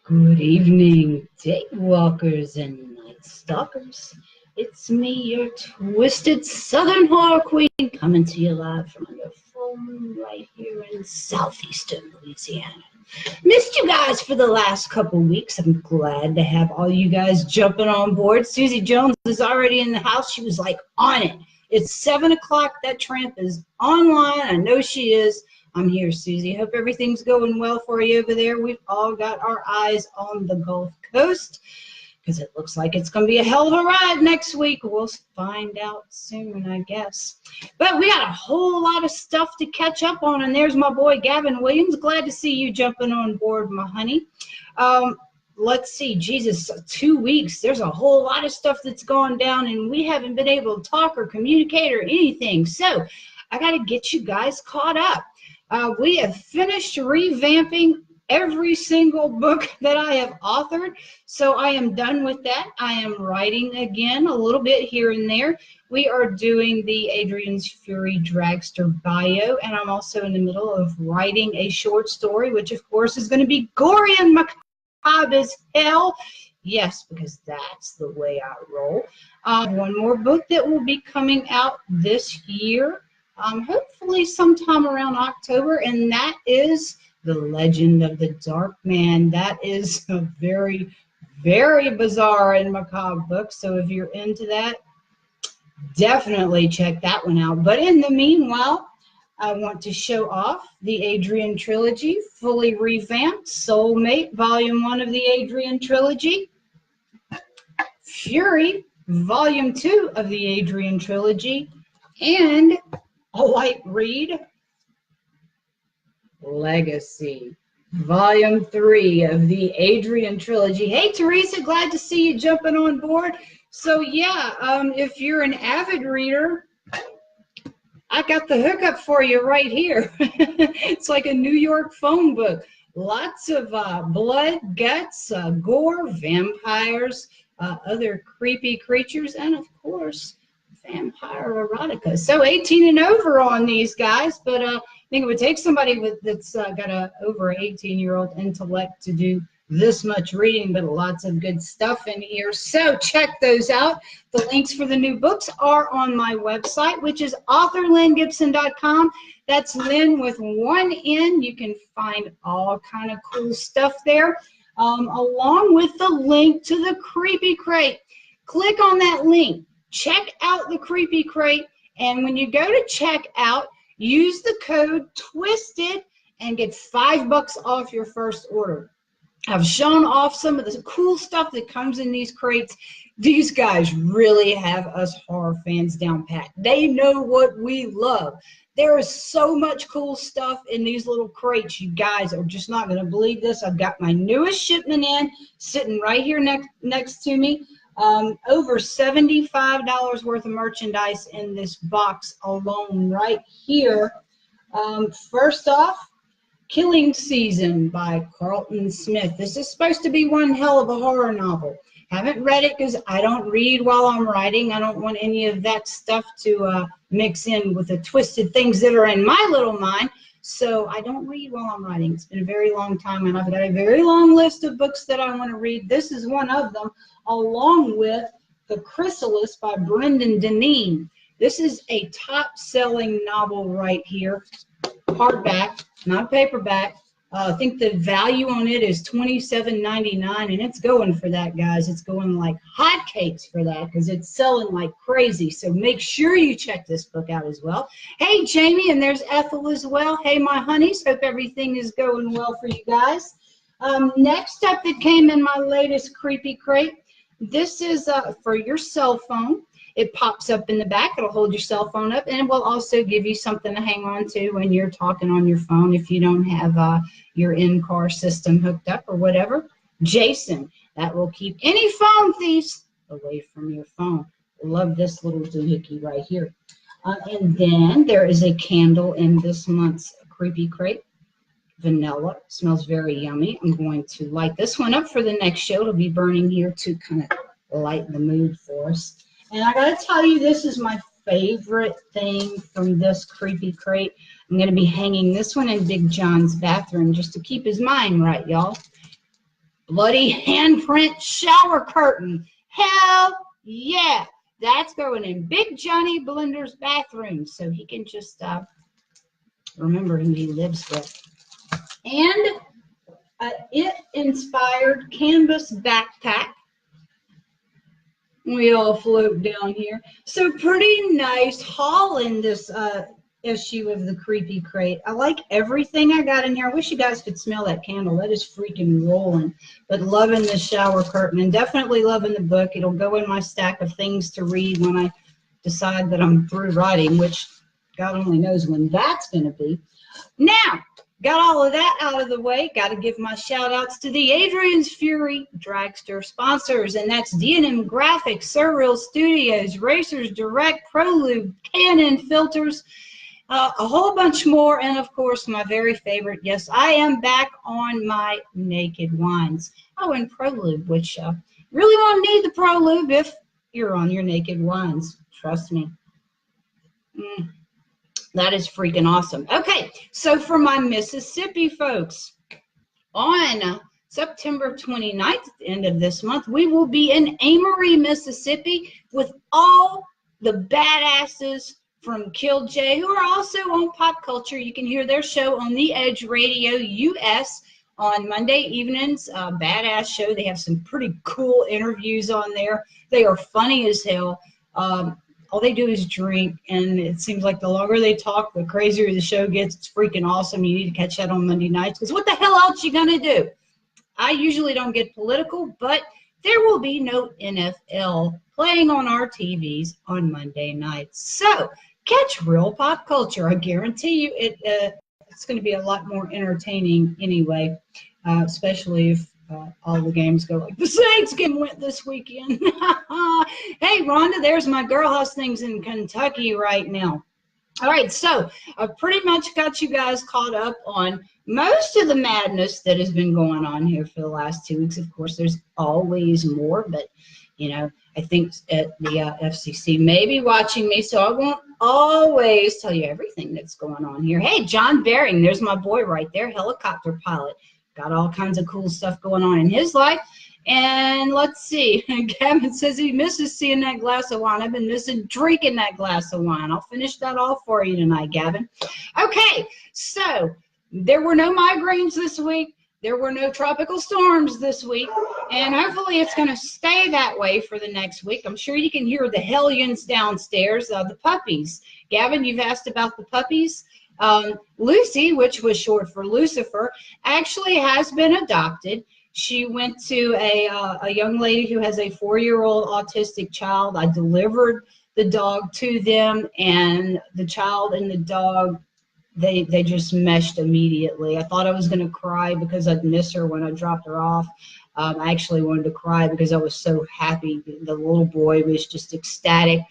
Good evening, daywalkers and night stalkers. It's me, your twisted southern horror queen, coming to you live from under full moon right here in southeastern Louisiana. Missed you guys for the last couple weeks. I'm glad to have all you guys jumping on board. Susie Jones is already in the house. She was like on it. It's 7 o'clock. That tramp is online. I know she is. I'm here, Susie. Hope everything's going well for you over there. We've all got our eyes on the Gulf Coast because it looks like it's going to be a hell of a ride next week. We'll find out soon, I guess. But we got a whole lot of stuff to catch up on, and there's my boy Gavin Williams. Glad to see you jumping on board, my honey. Let's see, Jesus, 2 weeks. There's a whole lot of stuff that's gone down, and we haven't been able to talk or communicate or anything. So I got to get you guys caught up. We have finished revamping every single book that I have authored, so I am done with that. I am writing again a little bit here and there. We are doing the Adrian's Fury Dragster bio, and I'm also in the middle of writing a short story, which of course is going to be gory and macabre as hell. Yes, because that's the way I roll. One more book that will be coming out this year. Hopefully sometime around October, and that is The Legend of the Dark Man. That is a very, very bizarre and macabre book, so if you're into that, definitely check that one out. But in the meanwhile, I want to show off the Adrian Trilogy, fully revamped, Soulmate, Volume 1 of the Adrian Trilogy, Fury, Volume 2 of the Adrian Trilogy, and a light read, Legacy, Volume 3 of the Adrian Trilogy. Hey, Teresa, glad to see you jumping on board. So, yeah, if you're an avid reader, I got the hookup for you right here. It's like a New York phone book. Lots of blood, guts, gore, vampires, other creepy creatures, and, of course, vampire erotica. So 18 and over on these guys, but I think it would take somebody that's got a over 18-year-old intellect to do this much reading, but lots of good stuff in here. So check those out. The links for the new books are on my website, which is authorlynnGibson.com. That's Lynn with one N. You can find all kind of cool stuff there, along with the link to the Creepy Crate. Click on that link. Check out the Creepy Crate, and when you go to check out, use the code TWISTED and get $5 off your first order. I've shown off some of the cool stuff that comes in these crates. These guys really have us horror fans down pat. They know what we love. There is so much cool stuff in these little crates. You guys are just not going to believe this. I've got my newest shipment in, sitting right here next to me. Over $75 worth of merchandise in this box alone right here. First off, Killing Season by Carlton Smith. This is supposed to be one hell of a horror novel. Haven't read it because I don't read while I'm writing. I don't want any of that stuff to mix in with the twisted things that are in my little mind. So I don't read while I'm writing. It's been a very long time, and I've got a very long list of books that I want to read. This is one of them, along with The Chrysalis by Brendan Deneen. This is a top-selling novel right here, hardback, not paperback. I think the value on it is $27.99, and it's going for that, guys. It's going like hotcakes for that because it's selling like crazy. So make sure you check this book out as well. Hey, Jamie, and there's Ethel as well. Hey, my honeys. Hope everything is going well for you guys. Next up that came in my latest Creepy Crate, this is for your cell phone. It pops up in the back. It'll hold your cell phone up, and it will also give you something to hang on to when you're talking on your phone if you don't have your in-car system hooked up or whatever. Jason, that will keep any phone thieves away from your phone. Love this little doohickey right here. And then there is a candle in this month's Creepy Crate. Vanilla. Smells very yummy. I'm going to light this one up for the next show. It'll be burning here to kind of lighten the mood for us. And I got to tell you, this is my favorite thing from this Creepy Crate. I'm going to be hanging this one in Big John's bathroom just to keep his mind right, y'all. bloody handprint shower curtain. Hell yeah. That's going in Big Johnny Blender's bathroom so he can just remember who he lives with. And it-inspired canvas backpack. We all float down here. So pretty nice haul in this issue of the Creepy Crate. I like everything I got in here. I wish you guys could smell that candle. That is freaking rolling. But loving the shower curtain and definitely loving the book. It'll go in my stack of things to read when I decide that I'm through writing, which God only knows when that's going to be. Now, got all of that out of the way. Got to give my shout outs to the Adrian's Fury Dragster sponsors, and that's D&M Graphics, Surreal Studios, Racers Direct, ProLube, Canon Filters, a whole bunch more, and of course my very favorite, yes, I am back on my Naked Wines. Oh, and ProLube, which really won't need the ProLube if you're on your Naked Wines. Trust me. That is freaking awesome. Okay, so for my Mississippi folks, on September 29th, at the end of this month, we will be in Amory, Mississippi with all the badasses from Kill J, who are also on Pop Culture. You can hear their show on The Edge Radio US on Monday evenings. Badass show. They have some pretty cool interviews on there. They are funny as hell. All they do is drink, and it seems like the longer they talk, the crazier the show gets. It's freaking awesome. You need to catch that on Monday nights, because what the hell else you gonna do? I usually don't get political, but there will be no NFL playing on our TVs on Monday nights. So catch real pop culture. I guarantee you it's going to be a lot more entertaining anyway, especially if all the games go like the Saints game went this weekend. Hey, Rhonda, there's my girl hustings in Kentucky right now. All right, so I've pretty much got you guys caught up on most of the madness that has been going on here for the last 2 weeks. Of course, there's always more, but, you know, I think the FCC may be watching me, so I won't always tell you everything that's going on here. Hey, John Baring, there's my boy right there, helicopter pilot. Got all kinds of cool stuff going on in his life. And let's see. Gavin says he misses seeing that glass of wine. I've been missing drinking that glass of wine. I'll finish that off for you tonight, Gavin. Okay, so there were no migraines this week. There were no tropical storms this week. And hopefully it's going to stay that way for the next week. I'm sure you can hear the hellions downstairs, the puppies. Gavin, you've asked about the puppies. Lucy, which was short for Lucifer, actually has been adopted. She went to a young lady who has a 4-year-old autistic child. I delivered the dog to them, and the child and the dog, they just meshed immediately. I thought I was going to cry because I'd miss her when I dropped her off. I actually wanted to cry because I was so happy. The little boy was just ecstatic.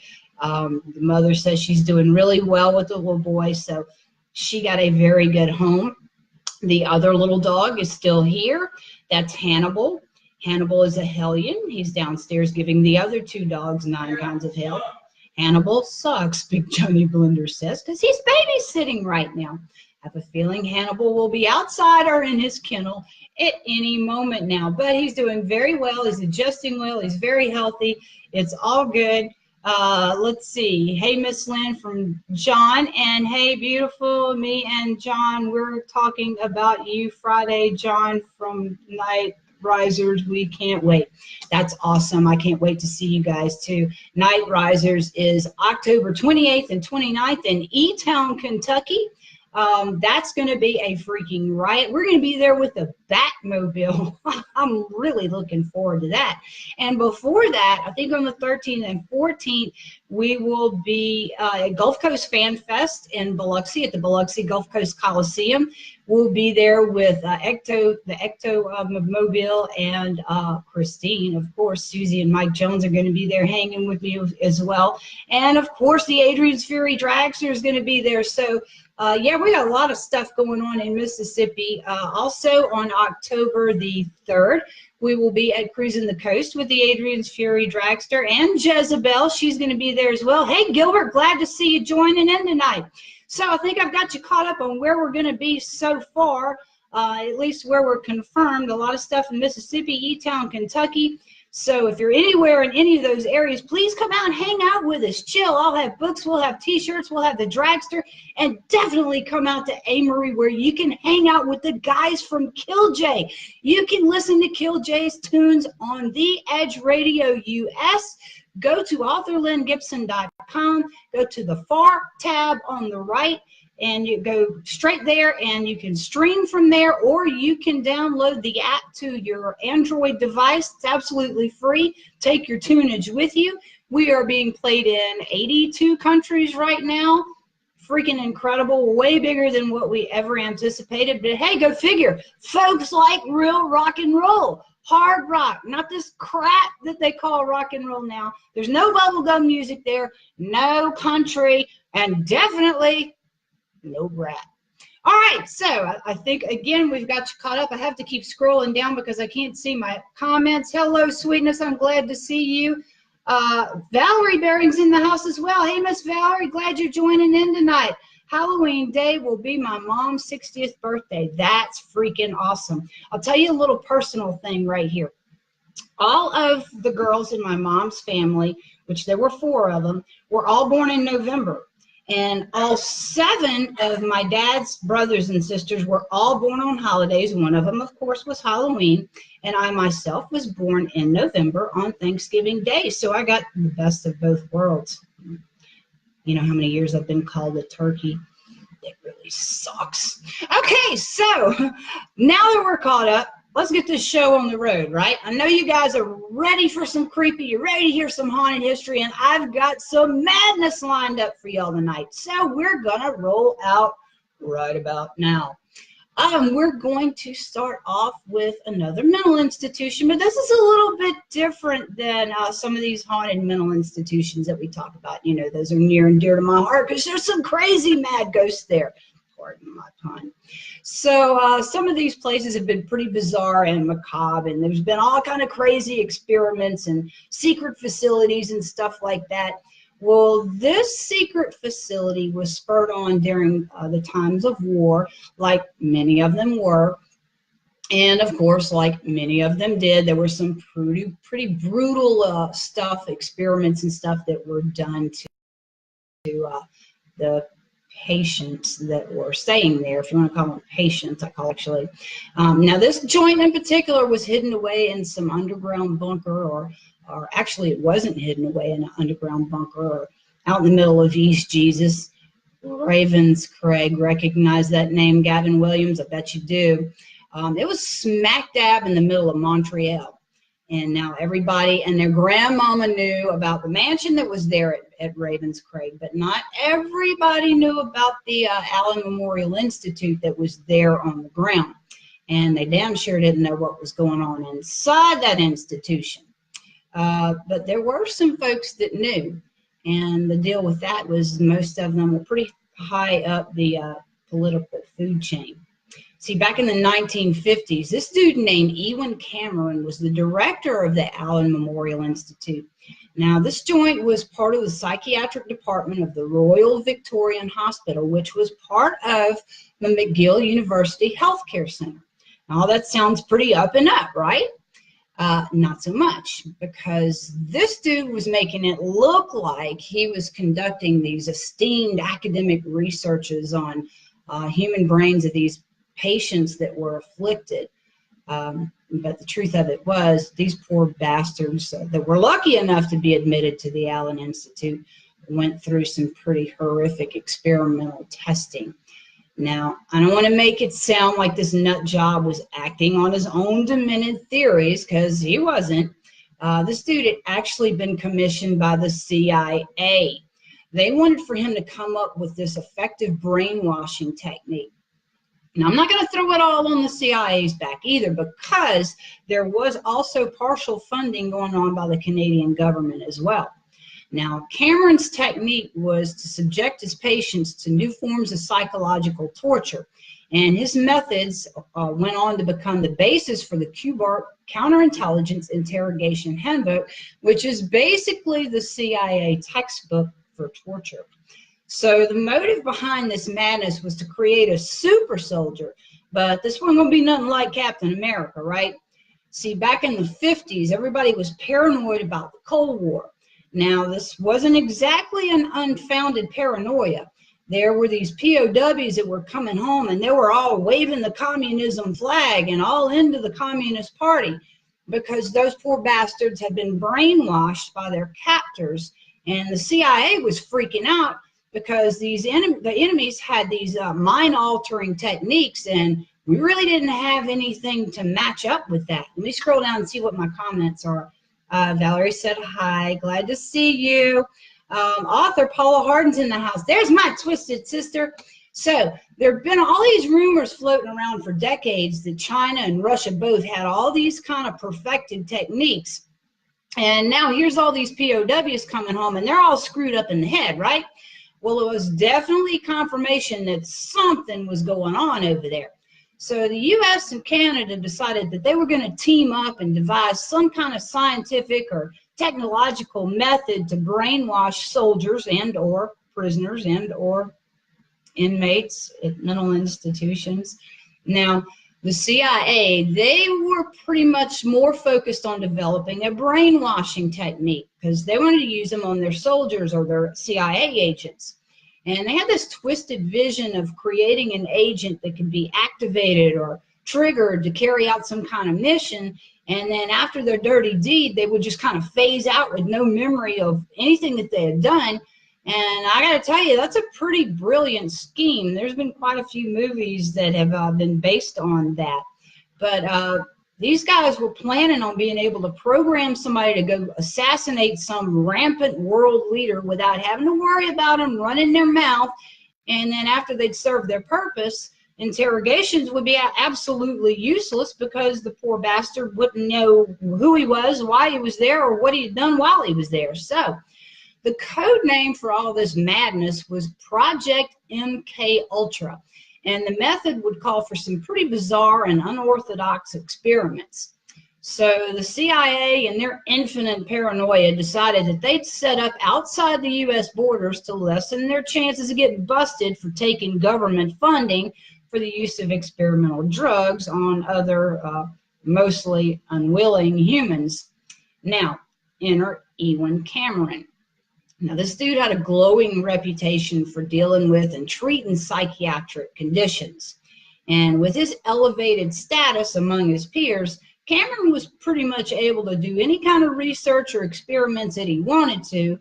The mother says she's doing really well with the little boy, so she got a very good home. The other little dog is still here. That's Hannibal. Hannibal is a hellion. He's downstairs giving the other 2 dogs 9 kinds of hell. Hannibal sucks, Big Johnny Blender says, because he's babysitting right now. I have a feeling Hannibal will be outside or in his kennel at any moment now. But he's doing very well. He's adjusting well. He's very healthy. It's all good. Let's see. Hey, Miss Lynn from John, and hey, beautiful, me and John, we're talking about you Friday, John from Night Risers. We can't wait. That's awesome. I can't wait to see you guys too. Night Risers is October 28th and 29th in E-Town, Kentucky. That's going to be a freaking riot. We're going to be there with the Batmobile. I'm really looking forward to that. And before that, I think on the 13th and 14th, we will be at Gulf Coast Fan Fest in Biloxi at the Biloxi Gulf Coast Coliseum. We'll be there with the Ecto Mobile, and Christine. Of course, Susie and Mike Jones are going to be there hanging with me as well. And, of course, the Adrian's Fury Dragster is going to be there. So, yeah, we got a lot of stuff going on in Mississippi. Also on October the 3rd, we will be at Cruising the Coast with the Adrian's Fury Dragster and Jezebel. She's going to be there as well. Hey, Gilbert, glad to see you joining in tonight. So I think I've got you caught up on where we're going to be so far. at least where we're confirmed. A lot of stuff in Mississippi, E-Town, Kentucky. So if you're anywhere in any of those areas, please come out and hang out with us. Chill. I'll have books. We'll have T-shirts. We'll have the dragster. And definitely come out to Amory where you can hang out with the guys from Kill J. You can listen to Kill J's tunes on The Edge Radio US. Go to authorlyngibson.com. Go to the far tab on the right. And you go straight there and you can stream from there, or you can download the app to your Android device. It's absolutely free. Take your tunage with you. We are being played in 82 countries right now. Freaking incredible, way bigger than what we ever anticipated. But hey, go figure. Folks like real rock and roll. Hard rock, not this crap that they call rock and roll now. There's no bubblegum music there, no country, and definitely no brat. All right, so I think, again, we've got you caught up. I have to keep scrolling down because I can't see my comments. Hello, sweetness. I'm glad to see you. Valerie Baring's in the house as well. Hey, Miss Valerie, glad you're joining in tonight. Halloween day will be my mom's 60th birthday. That's freaking awesome. I'll tell you a little personal thing right here. All of the girls in my mom's family, which there were 4 of them, were all born in November. And all 7 of my dad's brothers and sisters were all born on holidays. One of them, of course, was Halloween. And I myself was born in November on Thanksgiving Day. So I got the best of both worlds. You know how many years I've been called a turkey? It really sucks. Okay, so now that we're caught up, let's get this show on the road, right? I know you guys are ready for some creepy. You're ready to hear some haunted history, and I've got some madness lined up for y'all tonight. So we're going to roll out right about now. We're going to start off with another mental institution, but this is a little bit different than some of these haunted mental institutions that we talk about. You know, those are near and dear to my heart because there's some crazy mad ghosts there. Pardon my pun. So some of these places have been pretty bizarre and macabre, and there's been all kind of crazy experiments and secret facilities and stuff like that. Well, this secret facility was spurred on during the times of war, like many of them were. And of course, like many of them did, there were some pretty brutal stuff, experiments and stuff that were done to the patients that were staying there, if you want to call them patients, I call actually. Now, this joint in particular was hidden away in some underground bunker, or actually it wasn't hidden away in an underground bunker or out in the middle of East Jesus. Ravenscrag, recognize that name, Gavin Williams? I bet you do. It was smack dab in the middle of Montreal. And now everybody and their grandmama knew about the mansion that was there at Ravenscrag, but not everybody knew about the Allen Memorial Institute that was there on the ground. And they damn sure didn't know what was going on inside that institution. But there were some folks that knew. And the deal with that was most of them were pretty high up the political food chain. See, back in the 1950s, this dude named Ewan Cameron was the director of the Allen Memorial Institute. Now, this joint was part of the psychiatric department of the Royal Victorian Hospital, which was part of the McGill University Healthcare Center. Now, that sounds pretty up and up, right? Not so much, because this dude was making it look like he was conducting these esteemed academic researches on human brains of these patients that were afflicted. But the truth of it was, these poor bastards that were lucky enough to be admitted to the Allen Institute went through some pretty horrific experimental testing. Now, I don't want to make it sound like this nut job was acting on his own demented theories, because he wasn't. This dude had actually been commissioned by the CIA. They wanted for him to come up with this effective brainwashing technique. Now, I'm not going to throw it all on the CIA's back either, because there was also partial funding going on by the Canadian government as well. Now, Cameron's technique was to subject his patients to new forms of psychological torture, and his methods went on to become the basis for the QBART Counterintelligence Interrogation Handbook, which is basically the CIA textbook for torture. So the motive behind this madness was to create a super soldier But this wasn't going to be nothing like Captain America, right? See, back in the 50s, everybody was paranoid about the Cold War. Now, this wasn't exactly an unfounded paranoia. There were these POWs that were coming home, and they were all waving the communism flag and all into the Communist Party because those poor bastards had been brainwashed by their captors. And the CIA was freaking out because the enemies had these mind-altering techniques, and we really didn't have anything to match up with that. Let me scroll down and see what my comments are. Valerie said hi, glad to see you. Author Paula Hardin's in the house. There's my twisted sister. So there have been all these rumors floating around for decades that China and Russia both had all these kind of perfected techniques. And now here's all these POWs coming home, and they're all screwed up in the head, right? Well, it was definitely confirmation that something was going on over there. So the U.S. and Canada decided that they were going to team up and devise some kind of scientific or technological method to brainwash soldiers and or prisoners and or inmates at mental institutions. Now, the CIA, they were pretty much more focused on developing a brainwashing technique because they wanted to use them on their soldiers or their CIA agents. And they had this twisted vision of creating an agent that could be activated or triggered to carry out some kind of mission. And then after their dirty deed, they would just kind of phase out with no memory of anything that they had done. And I got to tell you, that's a pretty brilliant scheme. There's been quite a few movies that have been based on that. But these guys were planning on being able to program somebody to go assassinate some rampant world leader without having to worry about them running their mouth. And then after they'd served their purpose, interrogations would be absolutely useless because the poor bastard wouldn't know who he was, why he was there, or what he had done while he was there. So the code name for all this madness was Project MK Ultra. And the method would call for some pretty bizarre and unorthodox experiments. So the CIA, in their infinite paranoia, decided that they'd set up outside the U.S. borders to lessen their chances of getting busted for taking government funding for the use of experimental drugs on other, mostly unwilling humans. Now, enter Ewan Cameron. Now, this dude had a glowing reputation for dealing with and treating psychiatric conditions. And with his elevated status among his peers, Cameron was pretty much able to do any kind of research or experiments that he wanted to.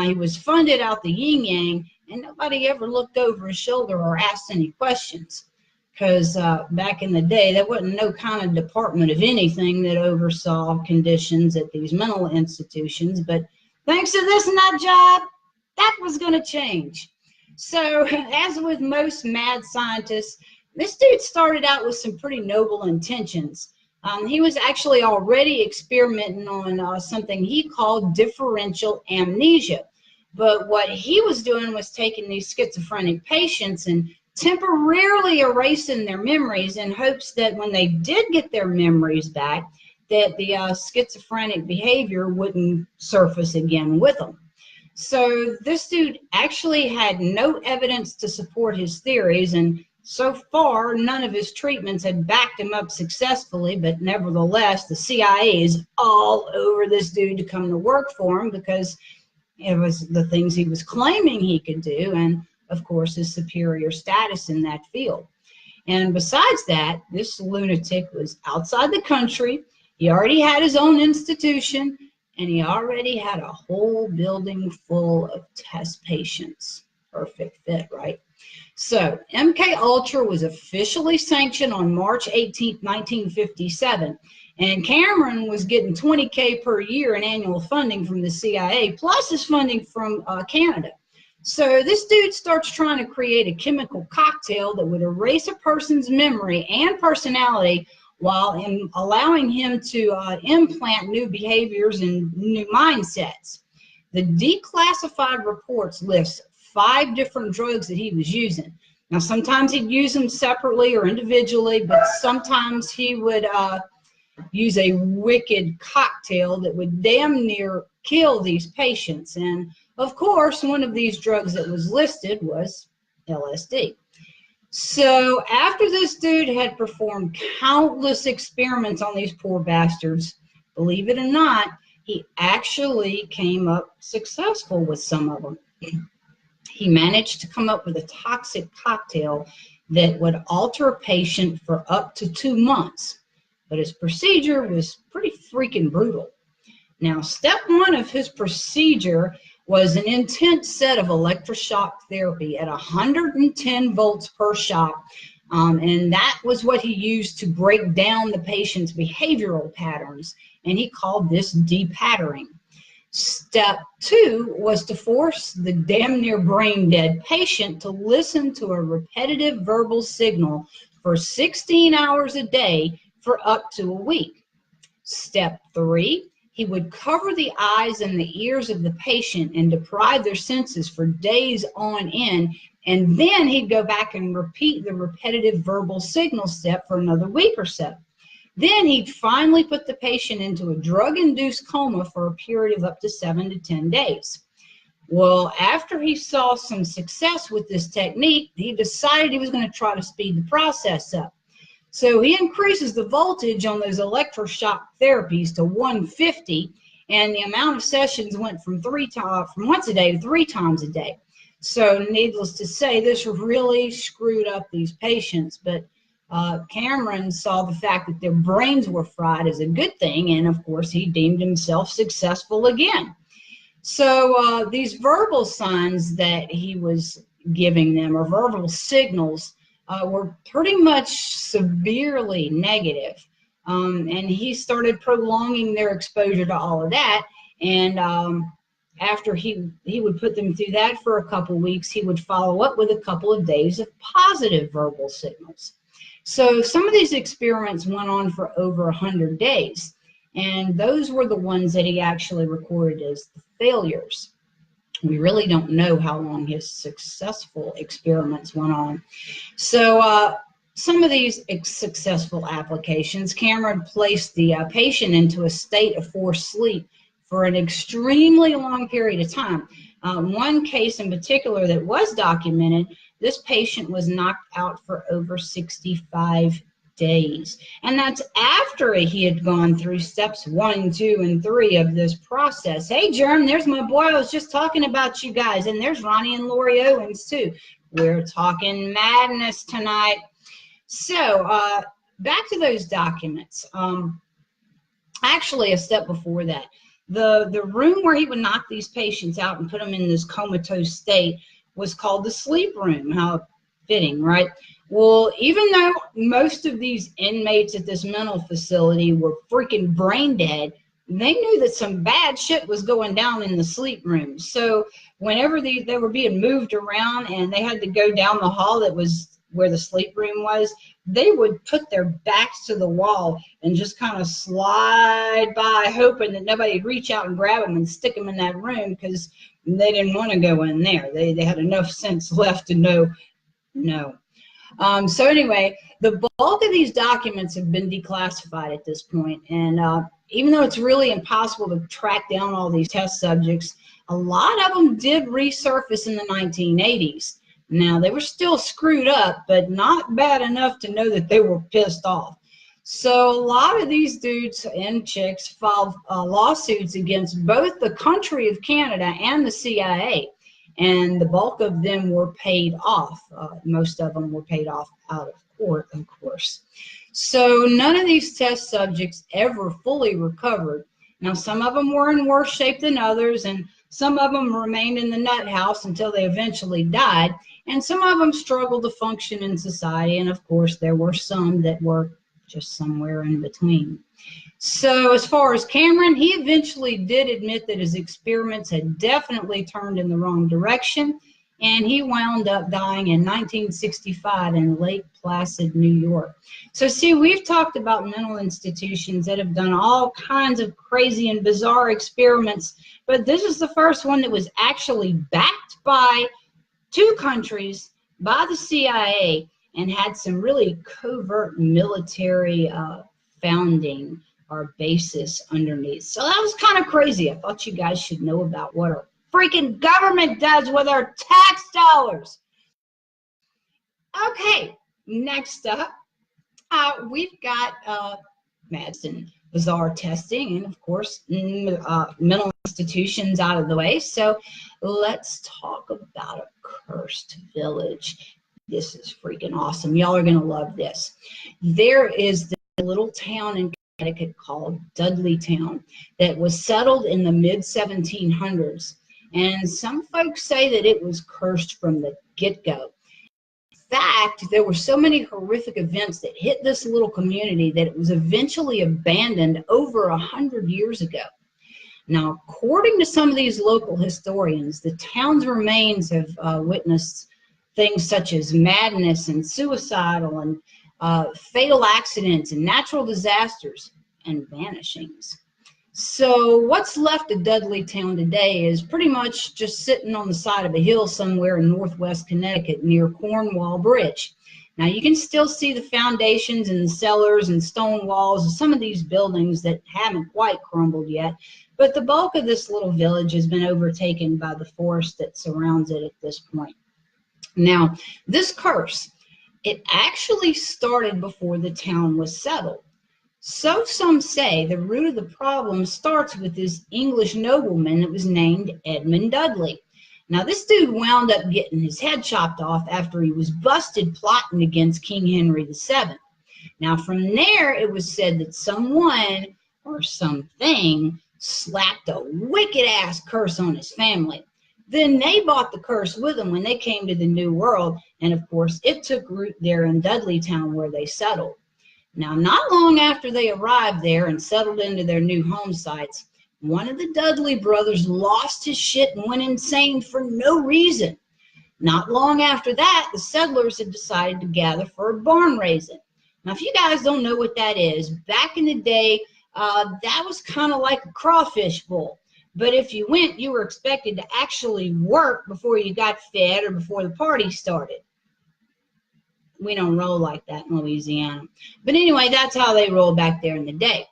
He was funded out the yin-yang, and nobody ever looked over his shoulder or asked any questions. Because back in the day, there wasn't no kind of department of anything that oversaw conditions at these mental institutions. But thanks to this nut job, that was going to change. So, as with most mad scientists, this dude started out with some pretty noble intentions. He was actually already experimenting on something he called differential amnesia. But what he was doing was taking these schizophrenic patients and temporarily erasing their memories in hopes that when they did get their memories back, that the schizophrenic behavior wouldn't surface again with them. So this dude actually had no evidence to support his theories, and so far none of his treatments had backed him up successfully, but nevertheless the CIA is all over this dude to come to work for him because it was the things he was claiming he could do, and of course his superior status in that field. And besides that, this lunatic was outside the country. He already had his own institution, and he already had a whole building full of test patients. Perfect fit, right? So MK Ultra was officially sanctioned on March 18, 1957, and Cameron was getting $20K per year in annual funding from the CIA, plus his funding from Canada. So this dude starts trying to create a chemical cocktail that would erase a person's memory and personality while allowing him to implant new behaviors and new mindsets. The declassified reports list 5 different drugs that he was using. Now, sometimes he'd use them separately or individually, but sometimes he would use a wicked cocktail that would damn near kill these patients. And of course, one of these drugs that was listed was LSD. So after this dude had performed countless experiments on these poor bastards, believe it or not, he actually came up successful with some of them. He managed to come up with a toxic cocktail that would alter a patient for up to 2 months. But his procedure was pretty freaking brutal. Now, step one of his procedure was an intense set of electroshock therapy at 110 volts per shock. And that was what he used to break down the patient's behavioral patterns. And he called this depattering. Step two was to force the damn near brain dead patient to listen to a repetitive verbal signal for 16 hours a day for up to a week. Step three, he would cover the eyes and the ears of the patient and deprive their senses for days on end, and then he'd go back and repeat the repetitive verbal signal step for another week or so. Then he'd finally put the patient into a drug-induced coma for a period of up to 7 to 10 days. Well, after he saw some success with this technique, he decided he was going to try to speed the process up. So he increases the voltage on those electroshock therapies to 150, and the amount of sessions went from once a day to 3 times a day. So needless to say, this really screwed up these patients, but Cameron saw the fact that their brains were fried as a good thing, and of course he deemed himself successful again. So these verbal signs that he was giving them, or verbal signals, were pretty much severely negative. And he started prolonging their exposure to all of that. And after he would put them through that for a couple weeks, he would follow up with a couple of days of positive verbal signals. So some of these experiments went on for over 100 days. And those were the ones that he actually recorded as the failures. We really don't know how long his successful experiments went on. So some of these successful applications, Cameron placed the patient into a state of forced sleep for an extremely long period of time. One case in particular that was documented, this patient was knocked out for over 65 days. And that's after he had gone through steps 1, 2, and 3 of this process. Hey, Germ, there's my boy. I was just talking about you guys. And there's Ronnie and Lori Owens, too. We're talking madness tonight. So back to those documents. Actually, a step before that. The room where he would knock these patients out and put them in this comatose state was called the sleep room. How fitting, right? Well, even though most of these inmates at this mental facility were freaking brain dead, they knew that some bad shit was going down in the sleep room. So whenever they were being moved around and they had to go down the hall that was where the sleep room was, they would put their backs to the wall and just kind of slide by, hoping that nobody would reach out and grab them and stick them in that room, because they didn't want to go in there. They had enough sense left to know no. So anyway, the bulk of these documents have been declassified at this point, and even though it's really impossible to track down all these test subjects, a lot of them did resurface in the 1980s. Now, they were still screwed up, but not bad enough to know that they were pissed off. So a lot of these dudes and chicks filed lawsuits against both the country of Canada and the CIA. And the bulk of them were paid off. Most of them were paid off out of court, of course. So none of these test subjects ever fully recovered. Now, some of them were in worse shape than others, and some of them remained in the nut house until they eventually died, and some of them struggled to function in society, and of course, there were some that were just somewhere in between. So as far as Cameron, he eventually did admit that his experiments had definitely turned in the wrong direction, and he wound up dying in 1965 in Lake Placid, New York. So see, we've talked about mental institutions that have done all kinds of crazy and bizarre experiments, but this is the first one that was actually backed by 2 countries, by the CIA, and had some really covert military founding or basis underneath. So that was kind of crazy. I thought you guys should know about what our freaking government does with our tax dollars. Okay, next up, we've got medicine, bizarre testing, and of course, mental institutions out of the way. So let's talk about a cursed village. This is freaking awesome. Y'all are going to love this. There is this little town in Connecticut called Dudley Town that was settled in the mid-1700s. And some folks say that it was cursed from the get-go. Fact, there were so many horrific events that hit this little community that it was eventually abandoned over 100 years ago. Now, according to some of these local historians, the town's remains have witnessed things such as madness and suicidal and fatal accidents and natural disasters and vanishings. So what's left of Dudley Town today is pretty much just sitting on the side of a hill somewhere in northwest Connecticut near Cornwall Bridge. Now you can still see the foundations and the cellars and stone walls of some of these buildings that haven't quite crumbled yet, but the bulk of this little village has been overtaken by the forest that surrounds it at this point. Now, this curse, it actually started before the town was settled. So some say the root of the problem starts with this English nobleman that was named Edmund Dudley. Now this dude wound up getting his head chopped off after he was busted plotting against King Henry VII. Now from there it was said that someone or something slapped a wicked ass curse on his family. Then they brought the curse with them when they came to the New World, and of course it took root there in Dudley Town where they settled. Now, not long after they arrived there and settled into their new home sites, one of the Dudley brothers lost his shit and went insane for no reason. Not long after that, the settlers had decided to gather for a barn raising. Now, if you guys don't know what that is, back in the day, that was kind of like a crawfish bowl. But if you went, you were expected to actually work before you got fed or before the party started. We don't roll like that in Louisiana. But anyway, that's how they rolled back there in the day.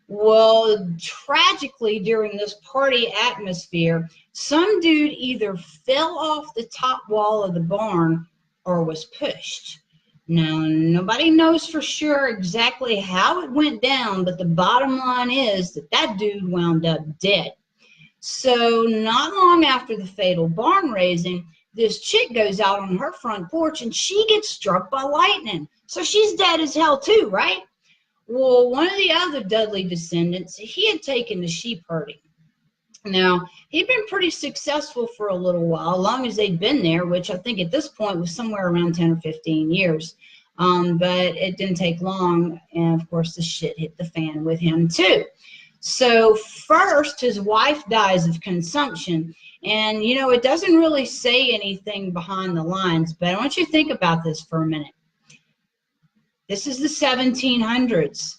Well, tragically, during this party atmosphere, some dude either fell off the top wall of the barn or was pushed. Now, nobody knows for sure exactly how it went down, but the bottom line is that that dude wound up dead. So not long after the fatal barn raising, this chick goes out on her front porch and she gets struck by lightning. So she's dead as hell too, right? Well, one of the other Dudley descendants, he had taken to sheep herding. Now, he'd been pretty successful for a little while, long as they'd been there, which I think at this point was somewhere around 10 or 15 years. But it didn't take long, and of course the shit hit the fan with him too. So first, his wife dies of consumption. And, you know, it doesn't really say anything behind the lines, but I want you to think about this for a minute. This is the 1700s.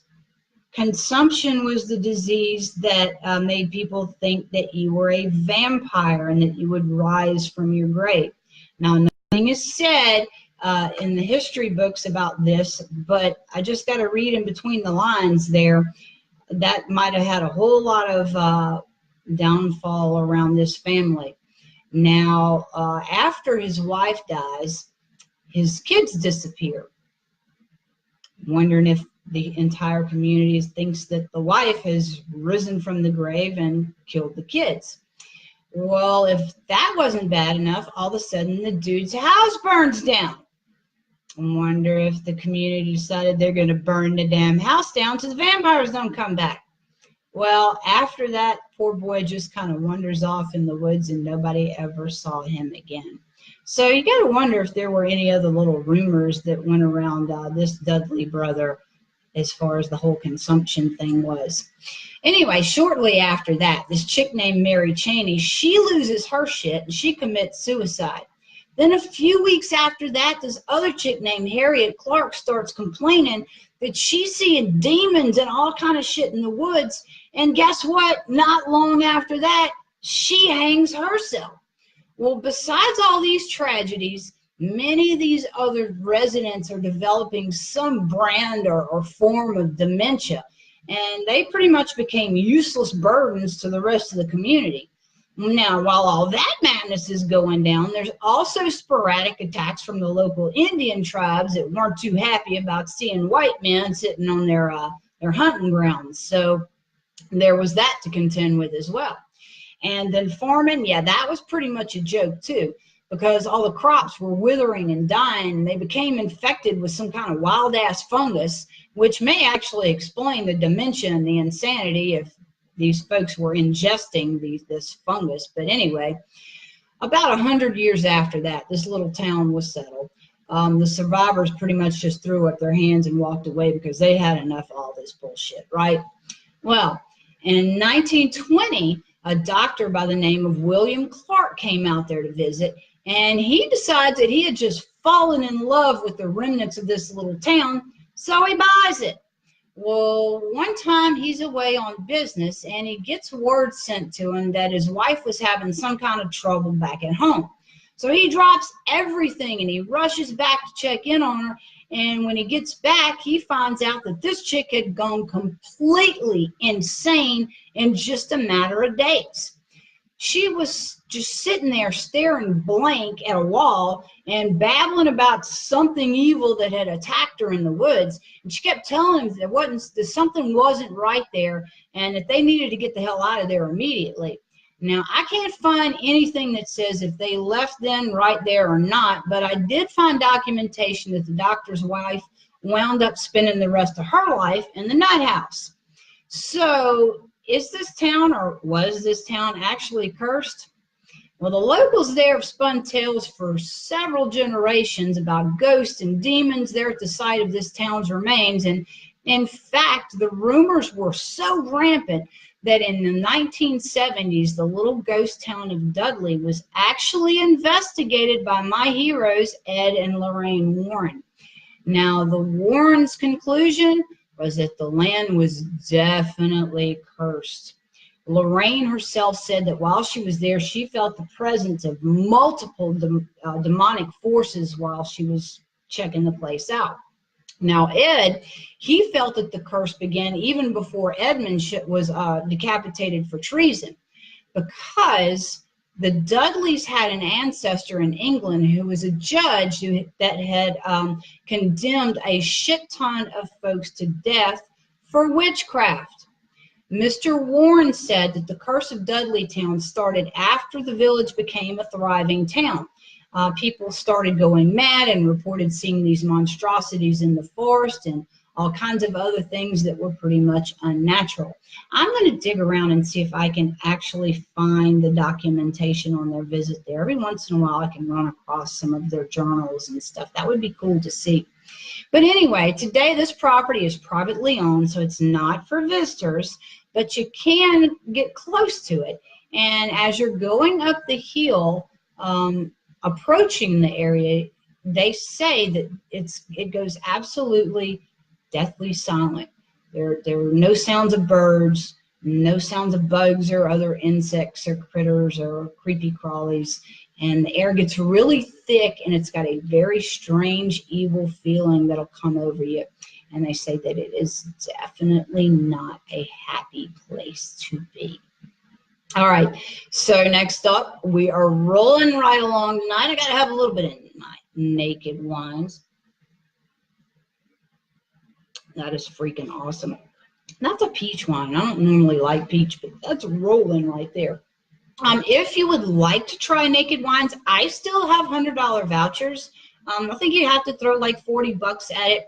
Consumption was the disease that made people think that you were a vampire and that you would rise from your grave. Now, nothing is said in the history books about this, but I just got to read in between the lines there. That might have had a whole lot of downfall around this family. Now, after his wife dies, his kids disappear. Wondering if the entire community thinks that the wife has risen from the grave and killed the kids. Well, if that wasn't bad enough, all of a sudden the dude's house burns down. I wonder if the community decided they're going to burn the damn house down so the vampires don't come back. Well, after that, poor boy just kind of wanders off in the woods and nobody ever saw him again. So you got to wonder if there were any other little rumors that went around this Dudley brother as far as the whole consumption thing was. Anyway, shortly after that, this chick named Mary Cheney, she loses her shit and she commits suicide. Then a few weeks after that, this other chick named Harriet Clark starts complaining that she's seeing demons and all kind of shit in the woods. And guess what? Not long after that, she hangs herself. Well, besides all these tragedies, many of these other residents are developing some brand or form of dementia. And they pretty much became useless burdens to the rest of the community. Now, while all that madness is going down, there's also sporadic attacks from the local Indian tribes that weren't too happy about seeing white men sitting on their hunting grounds. So there was that to contend with as well. And then farming, yeah, that was pretty much a joke too, because all the crops were withering and dying, and they became infected with some kind of wild-ass fungus, which may actually explain the dementia and the insanity if these folks were ingesting this fungus. But anyway, about 100 years after that, this little town was settled. The survivors pretty much just threw up their hands and walked away because they had enough of all this bullshit, right? Well, in 1920, a doctor by the name of William Clark came out there to visit, and he decides that he had just fallen in love with the remnants of this little town, so he buys it. Well, one time he's away on business, and he gets word sent to him that his wife was having some kind of trouble back at home. So he drops everything, and he rushes back to check in on her. And when he gets back, he finds out that this chick had gone completely insane in just a matter of days. She was just sitting there staring blank at a wall and babbling about something evil that had attacked her in the woods. And she kept telling him that something wasn't right there and that they needed to get the hell out of there immediately. Now, I can't find anything that says if they left then right there or not, but I did find documentation that the doctor's wife wound up spending the rest of her life in the nut house. So, is this town, or was this town, actually cursed? Well, the locals there have spun tales for several generations about ghosts and demons there at the site of this town's remains, and in fact, the rumors were so rampant that in the 1970s, the little ghost town of Dudley was actually investigated by my heroes, Ed and Lorraine Warren. Now, the Warrens' conclusion was that the land was definitely cursed. Lorraine herself said that while she was there, she felt the presence of multiple demonic forces while she was checking the place out. Now, Ed, he felt that the curse began even before Edmund was decapitated for treason, because the Dudleys had an ancestor in England who was a judge that had condemned a shit ton of folks to death for witchcraft. Mr. Warren said that the curse of Dudley Town started after the village became a thriving town. People started going mad and reported seeing these monstrosities in the forest and all kinds of other things that were pretty much unnatural. I'm going to dig around and see if I can actually find the documentation on their visit there. Every once in a while I can run across some of their journals and stuff. That would be cool to see. But anyway, today this property is privately owned, so it's not for visitors, but you can get close to it. And as you're going up the hill, approaching the area, they say that it goes absolutely deathly silent. There are no sounds of birds, no sounds of bugs or other insects or critters or creepy crawlies, and the air gets really thick, and it's got a very strange, evil feeling that'll come over you. And they say that it is definitely not a happy place to be. All right, so next up, we are rolling right along tonight. I got to have a little bit of my naked wines. That is freaking awesome. That's a peach wine. I don't normally like peach, but that's rolling right there. If you would like to try naked wines, I still have $100 vouchers. I think you have to throw like $40 at it,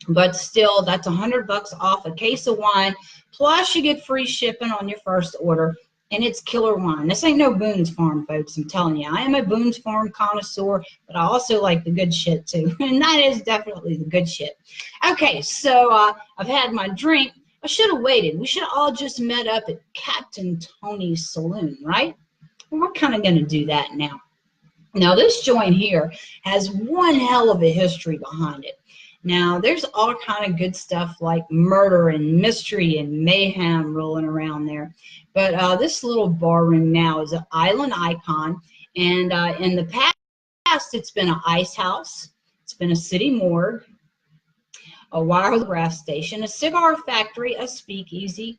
but still, that's $100 off a case of wine. Plus, you get free shipping on your first order. And it's killer wine. This ain't no Boone's Farm, folks. I'm telling you, I am a Boone's Farm connoisseur, but I also like the good shit too. And that is definitely the good shit. Okay, so I've had my drink. I should have waited. We should have all just met up at Captain Tony's Saloon, right? Well, we're kind of going to do that now. Now, this joint here has one hell of a history behind it. Now, there's all kind of good stuff like murder and mystery and mayhem rolling around there. But this little bar room now is an island icon. And in the past, it's been an ice house. It's been a city morgue, a wildgrass station, a cigar factory, a speakeasy,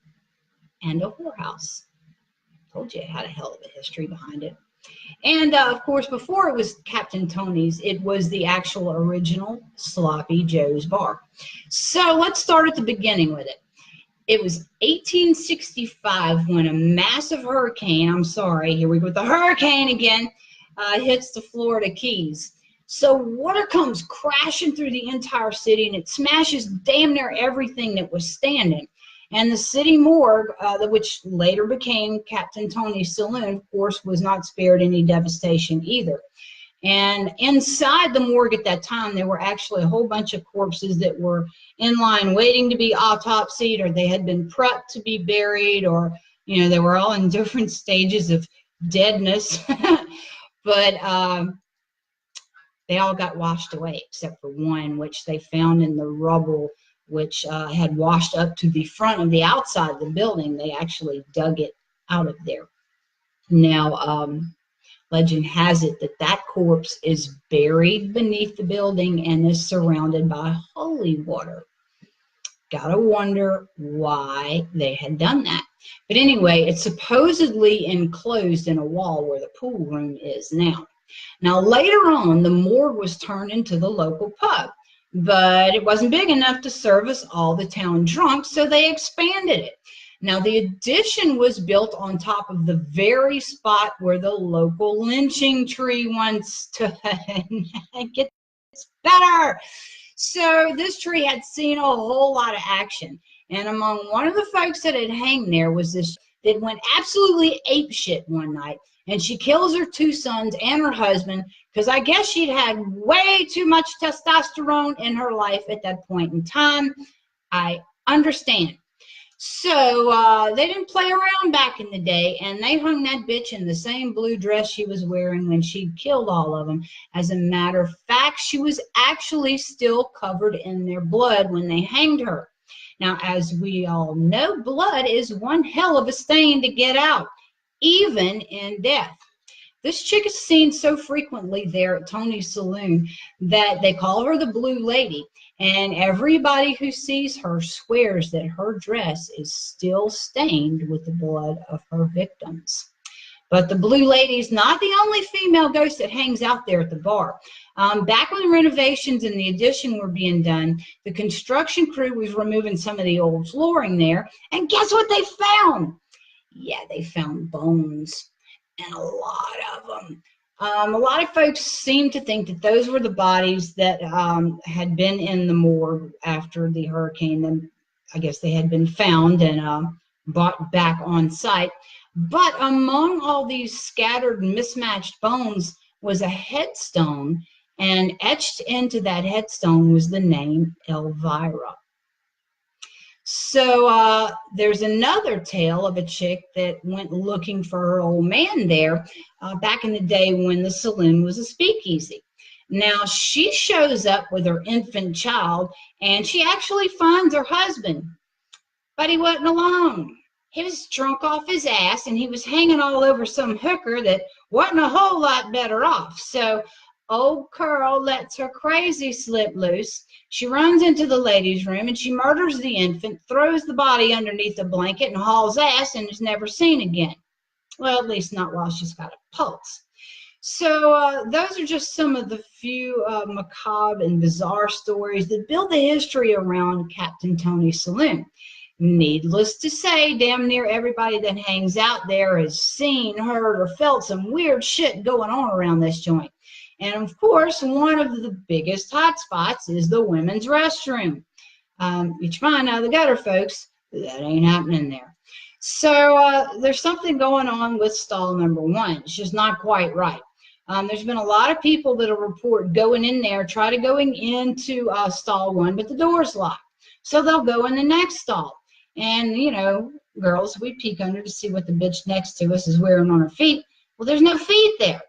and a whorehouse. Told you it had a hell of a history behind it. And of course, before it was Captain Tony's, it was the actual original Sloppy Joe's bar. So let's start at the beginning with it. It was 1865 when a massive hurricane, I'm sorry, here we go with the hurricane again, hits the Florida Keys. So water comes crashing through the entire city, and it smashes damn near everything that was standing. And the city morgue, which later became Captain Tony's Saloon, of course, was not spared any devastation either. And inside the morgue at that time, there were actually a whole bunch of corpses that were in line waiting to be autopsied, or they had been prepped to be buried, or, you know, they were all in different stages of deadness. But they all got washed away except for one, which they found in the rubble, which had washed up to the front of the outside of the building. They actually dug it out of there. Now, legend has it that that corpse is buried beneath the building and is surrounded by holy water. Gotta wonder why they had done that. But anyway, it's supposedly enclosed in a wall where the pool room is now. Now, later on, the morgue was turned into the local pub, but it wasn't big enough to service all the town drunks, so they expanded it. Now, the addition was built on top of the very spot where the local lynching tree once stood. It gets better. So this tree had seen a whole lot of action. And among one of the folks that had hanged there was this that went absolutely apeshit one night. And she kills her 2 sons and her husband because I guess she'd had way too much testosterone in her life at that point in time. I understand. So they didn't play around back in the day, and they hung that bitch in the same blue dress she was wearing when she killed all of them. As a matter of fact, she was actually still covered in their blood when they hanged her. Now, as we all know, blood is one hell of a stain to get out, even in death. This chick is seen so frequently there at Tony's Saloon that they call her the Blue Lady, and everybody who sees her swears that her dress is still stained with the blood of her victims. But the Blue Lady's not the only female ghost that hangs out there at the bar. Back when renovations and the addition were being done, the construction crew was removing some of the old flooring there, and guess what they found? Yeah, they found bones, and a lot of them. A lot of folks seem to think that those were the bodies that had been in the morgue after the hurricane. And I guess they had been found and brought back on site. But among all these scattered, mismatched bones was a headstone, and etched into that headstone was the name Elvira. So there's another tale of a chick that went looking for her old man there back in the day when the saloon was a speakeasy. Now, she shows up with her infant child, and she actually finds her husband, but he wasn't alone. He was drunk off his ass, and he was hanging all over some hooker that wasn't a whole lot better off. So old Curl lets her crazy slip loose. She runs into the ladies' room, and she murders the infant, throws the body underneath a blanket, and hauls ass, and is never seen again. Well, at least not while she's got a pulse. So those are just some of the few macabre and bizarre stories that build the history around Captain Tony's Saloon. Needless to say, damn near everybody that hangs out there has seen, heard, or felt some weird shit going on around this joint. And of course, one of the biggest hot spots is the women's restroom. Get your mind out of the gutter, folks. That ain't happening there. So there's something going on with stall number 1. It's just not quite right. There's been a lot of people that will report going in there, going into stall 1, but the door's locked. So they'll go in the next stall. And, you know, girls, we peek under to see what the bitch next to us is wearing on her feet. Well, there's no feet there.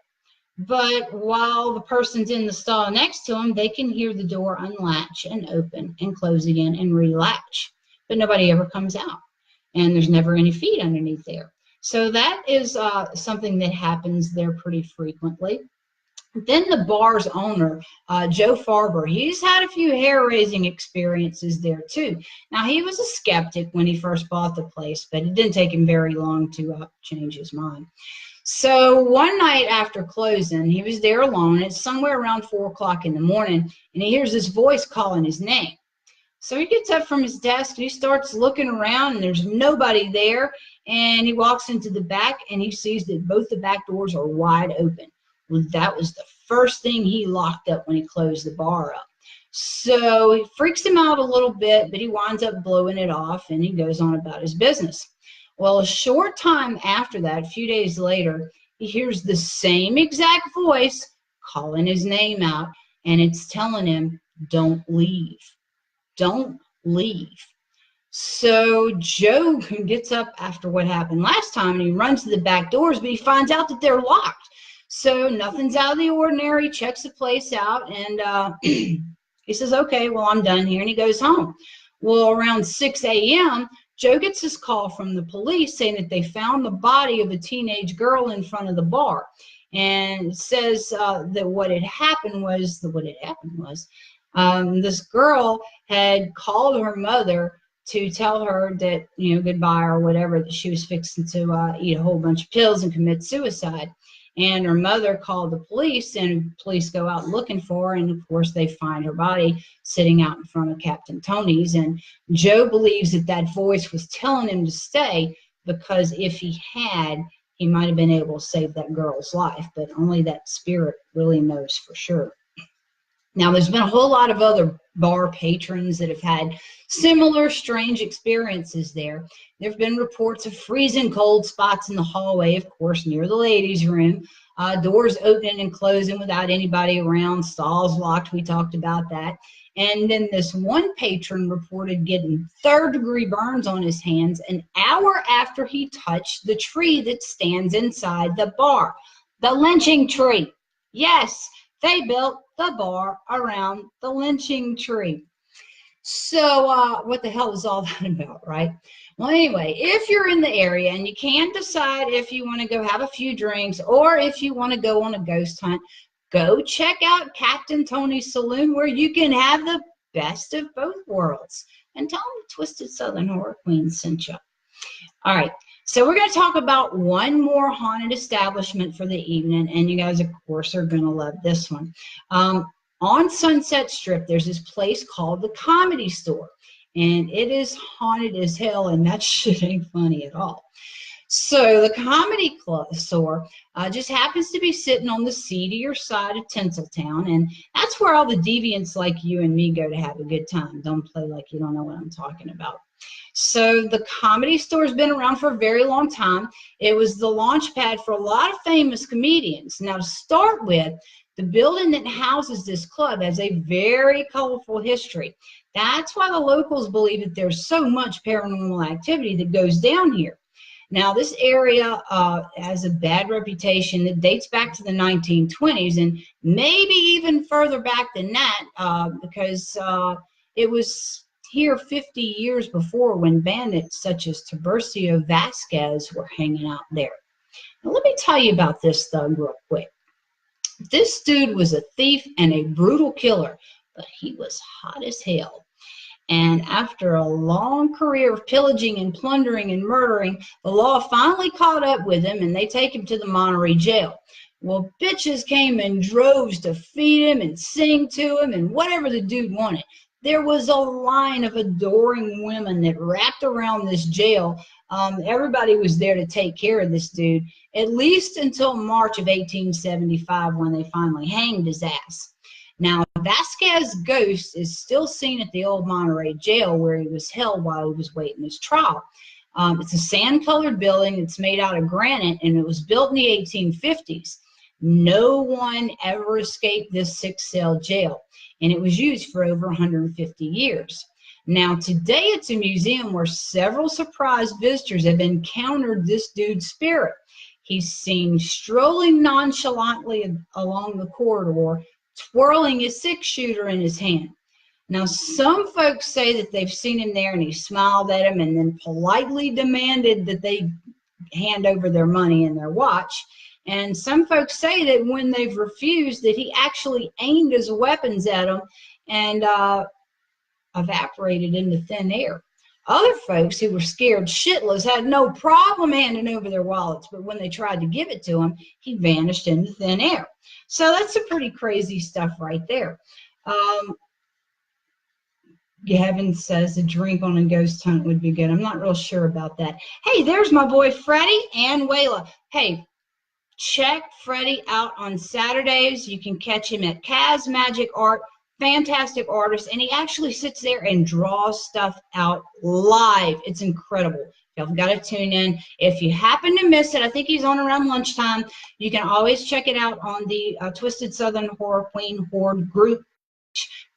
But while the person's in the stall next to them, they can hear the door unlatch and open and close again and relatch. But nobody ever comes out. And there's never any feet underneath there. So that is something that happens there pretty frequently. Then the bar's owner, Joe Farber, he's had a few hair-raising experiences there too. Now, he was a skeptic when he first bought the place, but it didn't take him very long to change his mind. So one night after closing, he was there alone. It's somewhere around 4 o'clock in the morning, and he hears this voice calling his name. So he gets up from his desk and he starts looking around, and there's nobody there. And he walks into the back and he sees that both the back doors are wide open. Well, that was the first thing he locked up when he closed the bar up. So it freaks him out a little bit, but he winds up blowing it off and he goes on about his business. Well, a short time after that, a few days later, he hears the same exact voice calling his name out, and it's telling him, don't leave. Don't leave. So Joe gets up after what happened last time, and he runs to the back doors, but he finds out that they're locked. So nothing's out of the ordinary, checks the place out, and he says, okay, well, I'm done here, and he goes home. Well, around 6 a.m., Joe gets this call from the police saying that they found the body of a teenage girl in front of the bar. And it says that what had happened was, this girl had called her mother to tell her that, goodbye or whatever, that she was fixing to eat a whole bunch of pills and commit suicide. And her mother called the police, and police go out looking for her, and of course they find her body sitting out in front of Captain Tony's. And Joe believes that that voice was telling him to stay, because if he had, he might have been able to save that girl's life, but only that spirit really knows for sure. Now, there's been a whole lot of other bar patrons that have had similar strange experiences there. There have been reports of freezing cold spots in the hallway, of course, near the ladies' room, doors opening and closing without anybody around, stalls locked. We talked about that. And then this one patron reported getting third-degree burns on his hands an hour after he touched the tree that stands inside the bar. The lynching tree. Yes, they built the bar around the lynching tree. So what the hell is all that about, right? Well, anyway, if you're in the area and you can't decide if you want to go have a few drinks or if you want to go on a ghost hunt, go check out Captain Tony's Saloon, where you can have the best of both worlds. And tell them Twisted Southern Horror Queen sent you. All right. So we're going to talk about one more haunted establishment for the evening, and you guys, of course, are going to love this one. On Sunset Strip, there's this place called the Comedy Store, and it is haunted as hell, and that shit ain't funny at all. So the Comedy Store just happens to be sitting on the seedier side of Tinseltown, and that's where all the deviants like you and me go to have a good time. Don't play like you don't know what I'm talking about. So the Comedy Store has been around for a very long time. It was the launch pad for a lot of famous comedians. Now, to start with, the building that houses this club has a very colorful history. That's why the locals believe that there's so much paranormal activity that goes down here. Now, this area has a bad reputation that dates back to the 1920s, and maybe even further back than that, because it was here 50 years before, when bandits such as Tiburcio Vasquez were hanging out there. Now, let me tell you about this thug real quick. This dude was a thief and a brutal killer, but he was hot as hell. And after a long career of pillaging and plundering and murdering, the law finally caught up with him, and they take him to the Monterey jail. Well, bitches came in droves to feed him and sing to him and whatever the dude wanted. There was a line of adoring women that wrapped around this jail. Everybody was there to take care of this dude, at least until March of 1875, when they finally hanged his ass. Now, Vasquez's ghost is still seen at the old Monterey jail, where he was held while he was waiting his trial. It's a sand-colored building. It's made out of granite, and it was built in the 1850s. No one ever escaped this 6-cell jail, and it was used for over 150 years. Now, today it's a museum where several surprised visitors have encountered this dude's spirit. He's seen strolling nonchalantly along the corridor, twirling his 6-shooter in his hand. Now, some folks say that they've seen him there and he smiled at him and then politely demanded that they hand over their money and their watch. And some folks say that when they've refused, that he actually aimed his weapons at them and evaporated into thin air. Other folks who were scared shitless had no problem handing over their wallets, but when they tried to give it to him, he vanished into thin air. So that's some pretty crazy stuff right there. Gavin says a drink on a ghost hunt would be good. I'm not real sure about that. Hey, there's my boy Freddie and Wayla. Hey, check Freddie out on Saturdays. You can catch him at Kaz Magic Art. Fantastic artist, and he actually sits there and draws stuff out live. It's incredible. You've got to tune in. If you happen to miss it, I think he's on around lunchtime. You can always check it out on the Twisted Southern Horror Queen Horde group.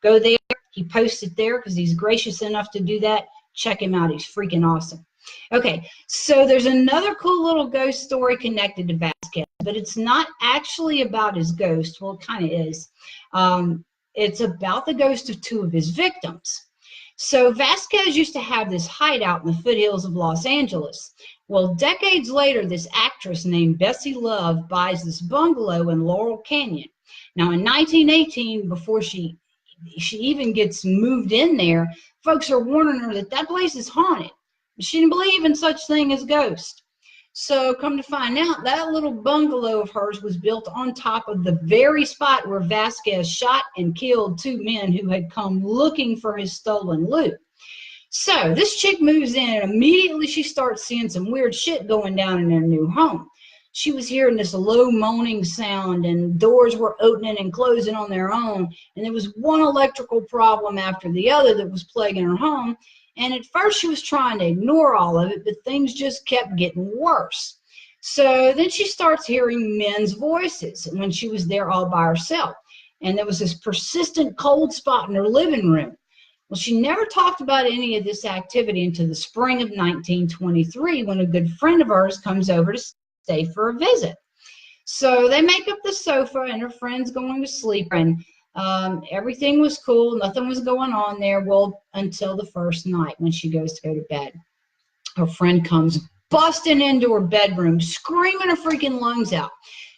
Go there. He posts it there because he's gracious enough to do that. Check him out. He's freaking awesome. Okay, so there's another cool little ghost story connected to Vasquez, but it's not actually about his ghost. Well, it kind of is. It's about the ghost of two of his victims. So Vasquez used to have this hideout in the foothills of Los Angeles. Well, decades later, this actress named Bessie Love buys this bungalow in Laurel Canyon. Now, in 1918, before she even gets moved in there, folks are warning her that that place is haunted. She didn't believe in such thing as ghosts. So come to find out, that little bungalow of hers was built on top of the very spot where Vasquez shot and killed two men who had come looking for his stolen loot. So this chick moves in, and immediately she starts seeing some weird shit going down in her new home. She was hearing this low moaning sound, and doors were opening and closing on their own, and there was one electrical problem after the other that was plaguing her home. And at first she was trying to ignore all of it, but things just kept getting worse. So then she starts hearing men's voices when she was there all by herself. And there was this persistent cold spot in her living room. Well, she never talked about any of this activity until the spring of 1923, when a good friend of hers comes over to stay for a visit. So they make up the sofa, and her friend's going to sleep, and everything was cool. Nothing was going on there. Well, until the first night when she goes to go to bed. Her friend comes busting into her bedroom, screaming her freaking lungs out.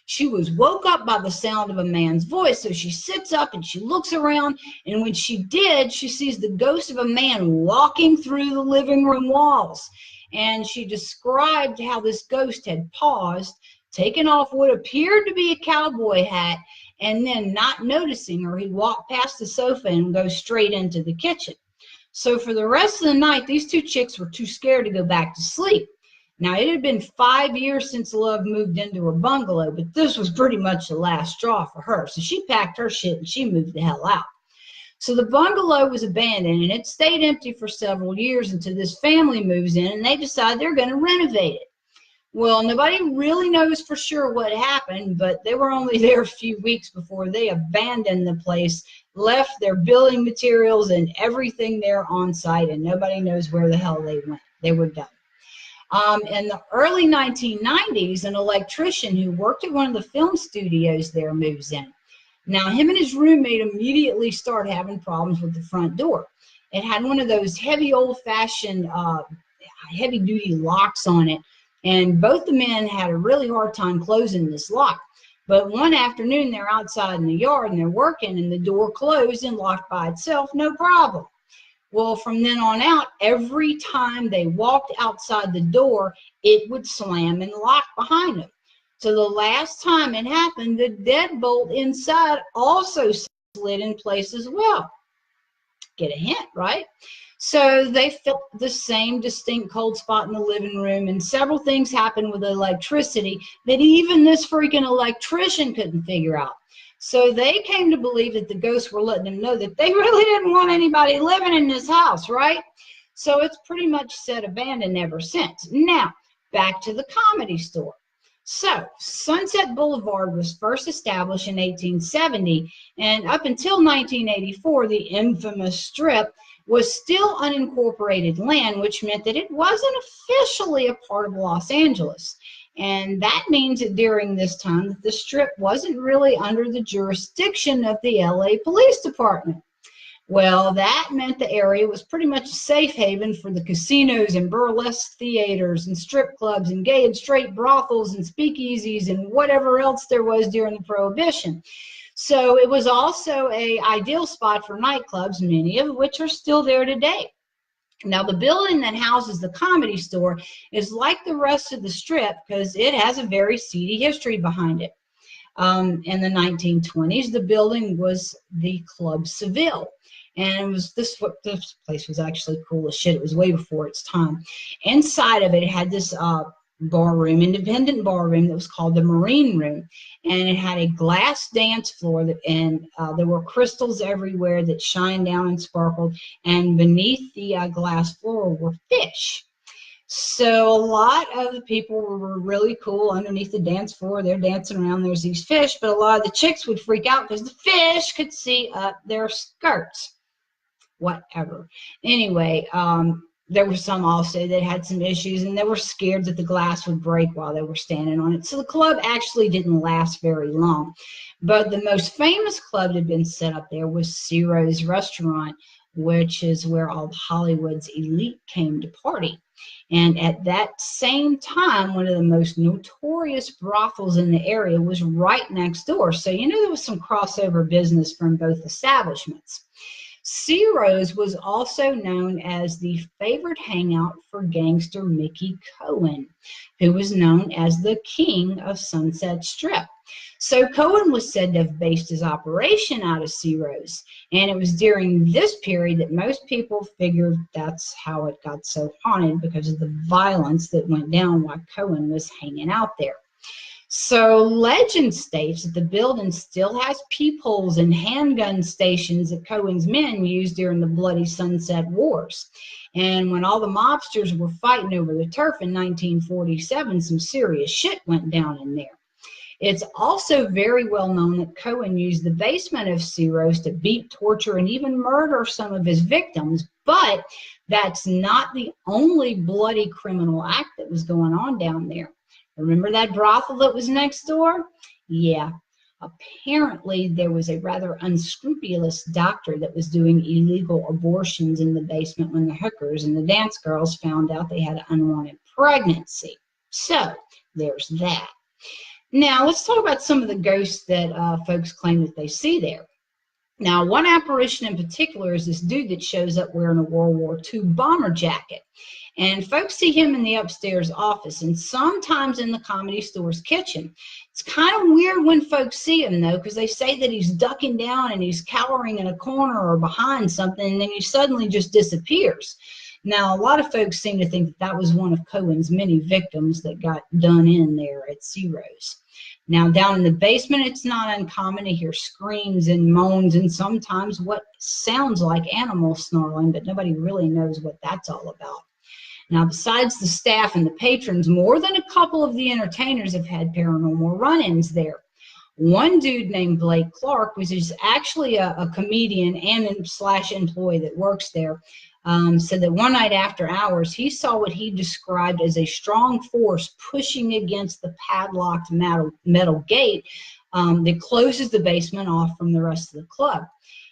She was woke up by the sound of a man's voice. So she sits up and she looks around. And when she did, she sees the ghost of a man walking through the living room walls. And she described how this ghost had paused, taken off what appeared to be a cowboy hat, and then, not noticing her, he'd walk past the sofa and go straight into the kitchen. So for the rest of the night, these two chicks were too scared to go back to sleep. Now, it had been 5 years since Love moved into her bungalow, but this was pretty much the last straw for her. So she packed her shit and she moved the hell out. So the bungalow was abandoned, and it stayed empty for several years until this family moves in, and they decide they're going to renovate it. Well, nobody really knows for sure what happened, but they were only there a few weeks before they abandoned the place, left their building materials and everything there on site, and nobody knows where the hell they went. They were done. In the early 1990s, an electrician who worked at one of the film studios there moves in. Now, him and his roommate immediately start having problems with the front door. It had one of those heavy, old-fashioned, heavy-duty locks on it. And both the men had a really hard time closing this lock. But one afternoon, they're outside in the yard and they're working, and the door closed and locked by itself, no problem. Well, from then on out, every time they walked outside the door, it would slam and lock behind them. So the last time it happened, the deadbolt inside also slid in place as well. Get a hint, right? So they felt the same distinct cold spot in the living room, and several things happened with the electricity that even this freaking electrician couldn't figure out. So they came to believe that the ghosts were letting them know that they really didn't want anybody living in this house, right? So it's pretty much set abandoned ever since. Now, back to the Comedy Store. So Sunset Boulevard was first established in 1870, and up until 1984, the infamous Strip was still unincorporated land, which meant that it wasn't officially a part of Los Angeles. And that means that during this time, the Strip wasn't really under the jurisdiction of the LA Police Department. Well, that meant the area was pretty much a safe haven for the casinos and burlesque theaters and strip clubs and gay and straight brothels and speakeasies and whatever else there was during the Prohibition. So it was also an ideal spot for nightclubs, many of which are still there today. Now, the building that houses the Comedy Store is like the rest of the Strip because it has a very seedy history behind it. In the 1920s, the building was the Club Seville. And it was this place was actually cool as shit. It was way before its time. Inside of it, it had this bar room, independent bar room that was called the Marine Room, and it had a glass dance floor and there were crystals everywhere that shined down and sparkled, and beneath the glass floor were fish. So a lot of the people were really cool underneath the dance floor. They're dancing around. There's these fish, but a lot of the chicks would freak out because the fish could see up their skirts. Whatever. Anyway, there were some also that had some issues, and they were scared that the glass would break while they were standing on it. So the club actually didn't last very long. But the most famous club that had been set up there was Ciro's Restaurant, which is where all of Hollywood's elite came to party. And at that same time, one of the most notorious brothels in the area was right next door. So, you know, there was some crossover business from both establishments. Ciro's was also known as the favorite hangout for gangster Mickey Cohen, who was known as the king of Sunset Strip. So Cohen was said to have based his operation out of Ciro's, and it was during this period that most people figured that's how it got so haunted, because of the violence that went down while Cohen was hanging out there. So legend states that the building still has peepholes and handgun stations that Cohen's men used during the Bloody Sunset Wars. And when all the mobsters were fighting over the turf in 1947, some serious shit went down in there. It's also very well known that Cohen used the basement of Ciro's to beat, torture, and even murder some of his victims, but that's not the only bloody criminal act that was going on down there. Remember that brothel that was next door? Yeah. Apparently, there was a rather unscrupulous doctor that was doing illegal abortions in the basement when the hookers and the dance girls found out they had an unwanted pregnancy. So, there's that. Now, let's talk about some of the ghosts that folks claim that they see there. Now, one apparition in particular is this dude that shows up wearing a World War II bomber jacket. And folks see him in the upstairs office and sometimes in the Comedy Store's kitchen. It's kind of weird when folks see him, though, because they say that he's ducking down and he's cowering in a corner or behind something, and then he suddenly just disappears. Now, a lot of folks seem to think that that was one of Cohen's many victims that got done in there at Ciro's. Now, down in the basement, it's not uncommon to hear screams and moans and sometimes what sounds like animals snarling, but nobody really knows what that's all about. Now, besides the staff and the patrons, more than a couple of the entertainers have had paranormal run-ins there. One dude named Blake Clark, which is actually a comedian and / employee that works there, said that one night after hours, he saw what he described as a strong force pushing against the padlocked metal gate that closes the basement off from the rest of the club.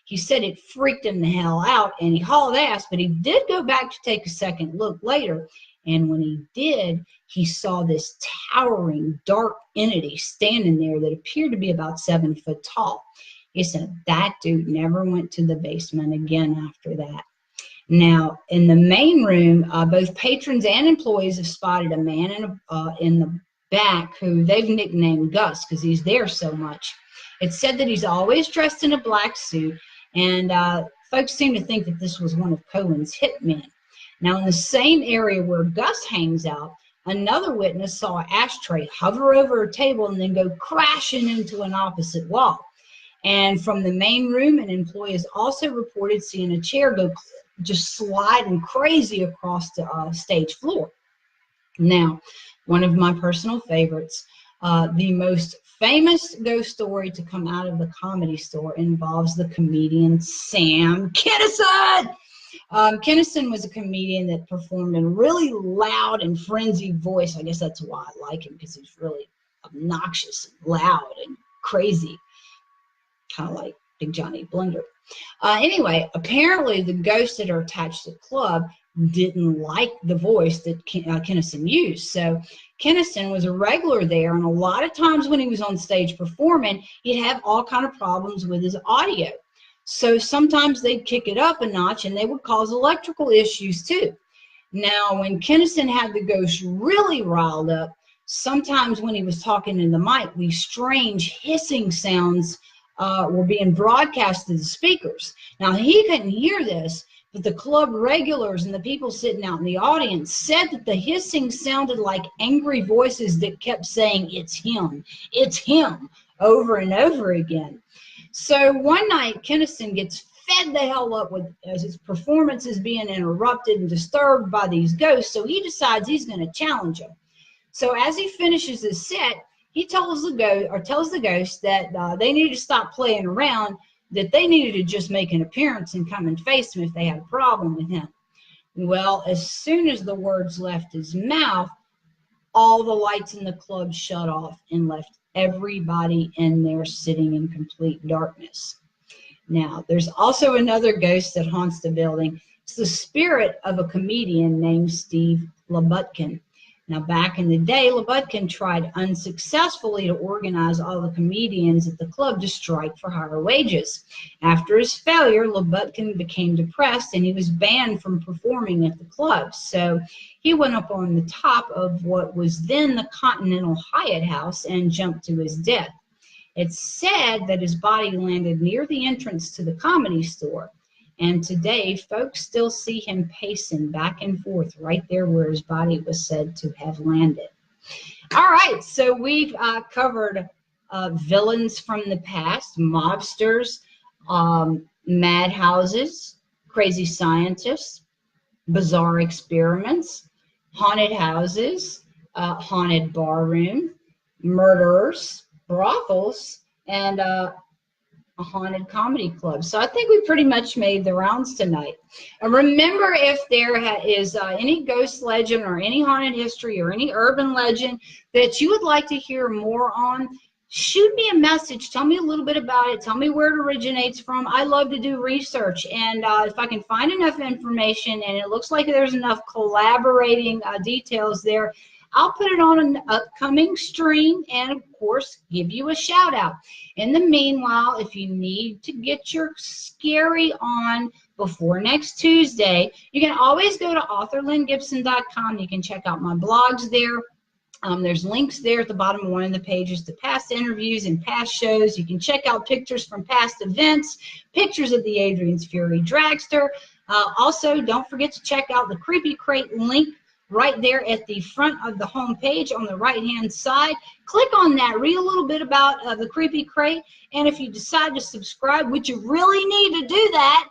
He said it freaked him the hell out, and he hauled ass, but he did go back to take a second look later, and when he did, he saw this towering dark entity standing there that appeared to be about 7 foot tall. He said that dude never went to the basement again after that. Now, in the main room, both patrons and employees have spotted a man in the back who they've nicknamed Gus because he's there so much. It's said that he's always dressed in a black suit, and folks seem to think that this was one of Cohen's hitmen. Now, in the same area where Gus hangs out, another witness saw an ashtray hover over a table and then go crashing into an opposite wall. And from the main room, an employee has also reported seeing a chair go just sliding crazy across the stage floor. Now, one of my personal favorites, the most famous ghost story to come out of the Comedy Store involves the comedian Sam Kinison. Kinison was a comedian that performed in a really loud and frenzied voice. I guess that's why I like him, because he's really obnoxious and loud and crazy. Kind of like Big Johnny Blunder. Anyway, apparently the ghosts that are attached to the club didn't like the voice that Kennison used. So Kennison was a regular there, and a lot of times when he was on stage performing, he'd have all kind of problems with his audio. So sometimes they'd kick it up a notch, and they would cause electrical issues too. Now, when Kennison had the ghost really riled up, sometimes when he was talking in the mic, these strange hissing sounds were being broadcast to the speakers. Now, he couldn't hear this, but the club regulars and the people sitting out in the audience said that the hissing sounded like angry voices that kept saying, it's him, over and over again. So one night, Kennison gets fed the hell up with as his performance is being interrupted and disturbed by these ghosts, so he decides he's going to challenge them. So as he finishes his set, he tells the ghost that they needed to stop playing around, that they needed to just make an appearance and come and face him if they had a problem with him. Well, as soon as the words left his mouth, all the lights in the club shut off and left everybody in there sitting in complete darkness. Now, there's also another ghost that haunts the building. It's the spirit of a comedian named Steve Labutkin. Now, back in the day, Labutkin tried unsuccessfully to organize all the comedians at the club to strike for higher wages. After his failure, Labutkin became depressed and he was banned from performing at the club. So he went up on the top of what was then the Continental Hyatt House and jumped to his death. It's said that his body landed near the entrance to the Comedy Store. And today, folks still see him pacing back and forth right there where his body was said to have landed. All right, so we've covered villains from the past, mobsters, madhouses, crazy scientists, bizarre experiments, haunted houses, haunted barroom, murderers, brothels, and a haunted comedy club. So I think we pretty much made the rounds tonight. And remember, if there is any ghost legend or any haunted history or any urban legend that you would like to hear more on, shoot me a message. Tell me a little bit about it. Tell me where it originates from. I love to do research. And if I can find enough information and it looks like there's enough collaborating details there, I'll put it on an upcoming stream and, of course, give you a shout out. In the meanwhile, if you need to get your scary on before next Tuesday, you can always go to authorlynnGibson.com. You can check out my blogs there. There's links there at the bottom of one of the pages to past interviews and past shows. You can check out pictures from past events, pictures of the Adrian's Fury Dragster. Also, don't forget to check out the Creepy Crate link right there at the front of the home page on the right-hand side. Click on that, read a little bit about the Creepy Crate, and if you decide to subscribe, which you really need to do that,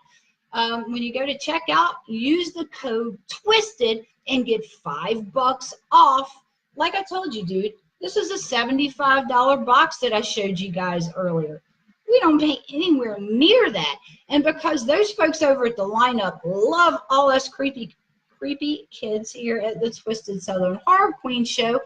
when you go to checkout, use the code TWISTED and get $5 off. Like I told you, dude, this is a $75 box that I showed you guys earlier. We don't pay anywhere near that. And because those folks over at the lineup love all us creepy kids here at the Twisted Southern Horror Queen show,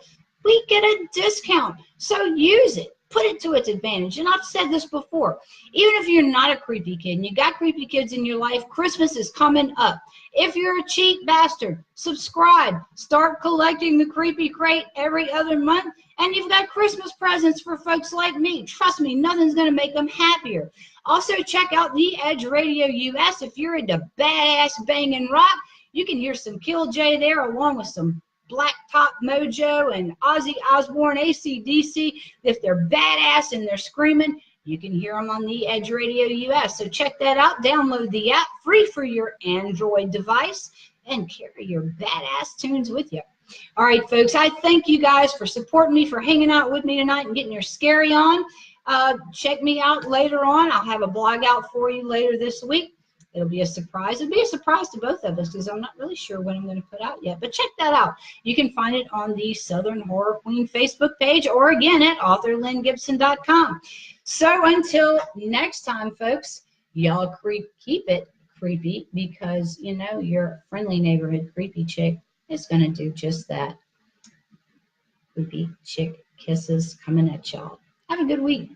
we get a discount. So use it. Put it to its advantage. And I've said this before. Even if you're not a creepy kid and you got creepy kids in your life, Christmas is coming up. If you're a cheap bastard, subscribe. Start collecting the Creepy Crate every other month. And you've got Christmas presents for folks like me. Trust me, nothing's going to make them happier. Also, check out The Edge Radio US. If you're into badass banging rock, you can hear some Kill J there along with some Black Top Mojo and Ozzy Osbourne, AC/DC. If they're badass and they're screaming, you can hear them on The Edge Radio US. So check that out. Download the app, free for your Android device, and carry your badass tunes with you. All right, folks, I thank you guys for supporting me, for hanging out with me tonight and getting your scary on. Check me out later on. I'll have a blog out for you later this week. It'll be a surprise. It'll be a surprise to both of us because I'm not really sure when I'm going to put out yet. But check that out. You can find it on the Southern Horror Queen Facebook page or, again, at authorlynnGibson.com. So until next time, folks, y'all keep it creepy because, you know, your friendly neighborhood creepy chick is going to do just that. Creepy chick kisses coming at y'all. Have a good week.